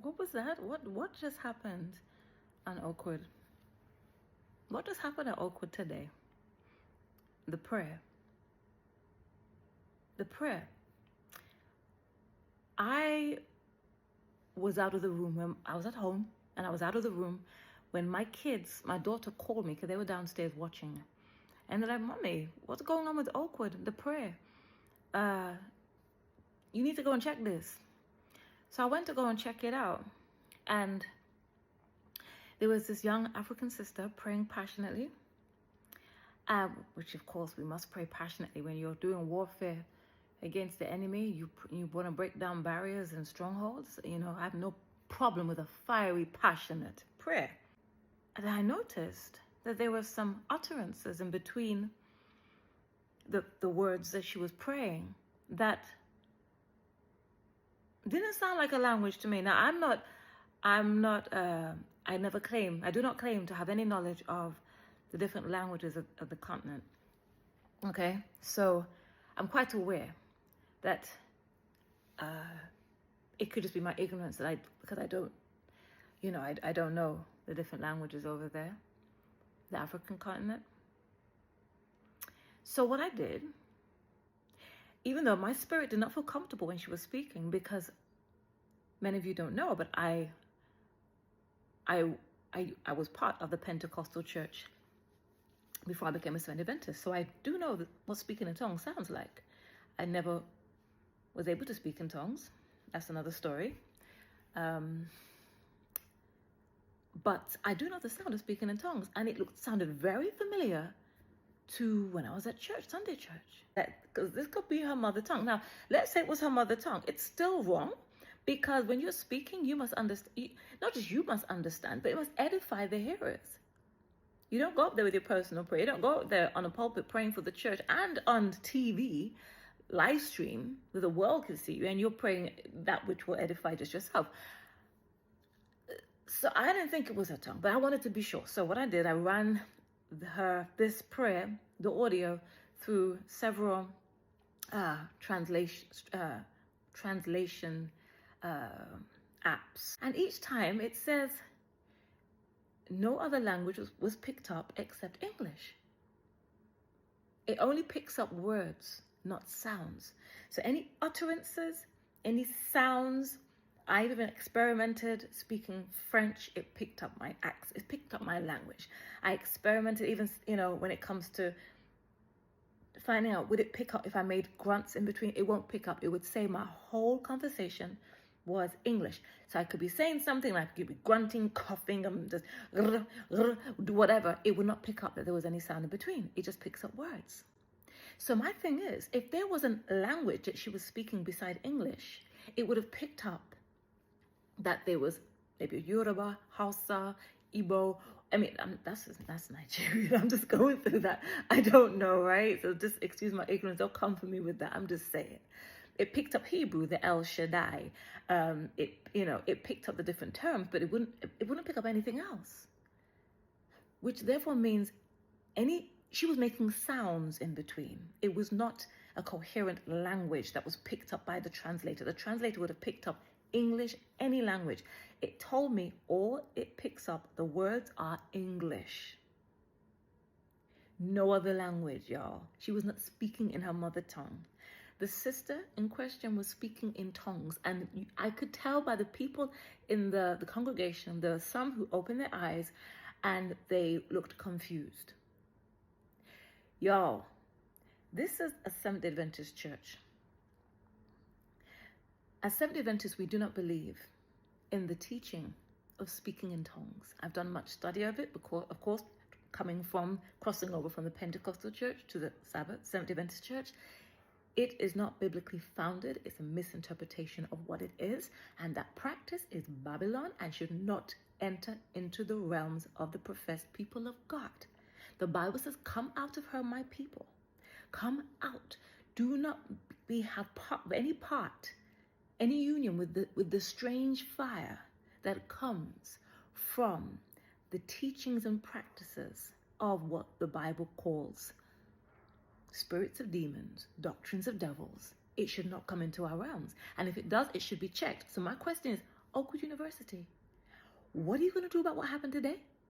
What was that? What just happened on Oakwood? What just happened at Oakwood today? The prayer. The prayer. I was out of the room when I was at home, and I was out of the room when my daughter called me because they were downstairs watching. And they're like, Mommy, what's going on with Oakwood, the prayer? You need to go and check this. So I went to go and check it out. And there was this young African sister praying passionately, which of course we must pray passionately when you're doing warfare against the enemy. You want to break down barriers and strongholds. I have no problem with a fiery, passionate prayer. And I noticed that there were some utterances in between the words that she was praying that didn't sound like a language to me. Now, I do not claim to have any knowledge of the different languages of the continent. Okay, so I'm quite aware that it could just be my ignorance because I don't know the different languages over there, the African continent. So what I did, even though my spirit did not feel comfortable when she was speaking, because many of you don't know, but I was part of the Pentecostal church before I became a Seventh-day Adventist. So I do know what speaking in tongues sounds like. I never was able to speak in tongues. That's another story. But I do know the sound of speaking in tongues, and it sounded very familiar to when I was at church, Sunday church. Because this could be her mother tongue. Now, let's say it was her mother tongue. It's still wrong, because when you're speaking, you must understand. Not just you must understand, but it must edify the hearers. You don't go up there with your personal prayer. You don't go up there on a pulpit praying for the church and on TV, live stream, where the world can see you, and you're praying that which will edify just yourself. So I didn't think it was her tongue, but I wanted to be sure. So what I did, I ran this prayer, the audio, through several translation apps. And each time it says no other language was picked up except English. It only picks up words, not sounds. So any utterances, any sounds, I even experimented speaking French. It picked up my accent. It picked up my language. I experimented even, when it comes to finding out, would it pick up if I made grunts in between? It won't pick up. It would say my whole conversation was English. So I could be saying something like, I could be grunting, coughing, just whatever. It would not pick up that there was any sound in between. It just picks up words. So my thing is, if there was a language that she was speaking beside English, it would have picked up that there was maybe Yoruba, Hausa, Igbo. I mean, that's Nigerian. I'm just going through that. I don't know, right? So just excuse my ignorance. Don't come for me with that. I'm just saying. It picked up Hebrew, the El Shaddai. It picked up the different terms, but it wouldn't pick up anything else. Which therefore means she was making sounds in between. It was not a coherent language that was picked up by the translator. The translator would have picked up English, any language. It told me all it picks up, the words are English. No other language, y'all. She was not speaking in her mother tongue. The sister in question was speaking in tongues, and I could tell by the people in the congregation, there were some who opened their eyes and they looked confused. Y'all, this is a Seventh-day Adventist church. As Seventh-day Adventists, we do not believe in the teaching of speaking in tongues. I've done much study of it, because, of course, crossing over from the Pentecostal church to the Seventh-day Adventist church. It is not biblically founded. It's a misinterpretation of what it is. And that practice is Babylon and should not enter into the realms of the professed people of God. The Bible says, come out of her, my people. Come out. Do not have any union with the strange fire that comes from the teachings and practices of what the Bible calls spirits of demons, doctrines of devils. It should not come into our realms. And if it does, it should be checked. So my question is, Oakwood University. What are you going to do about what happened today?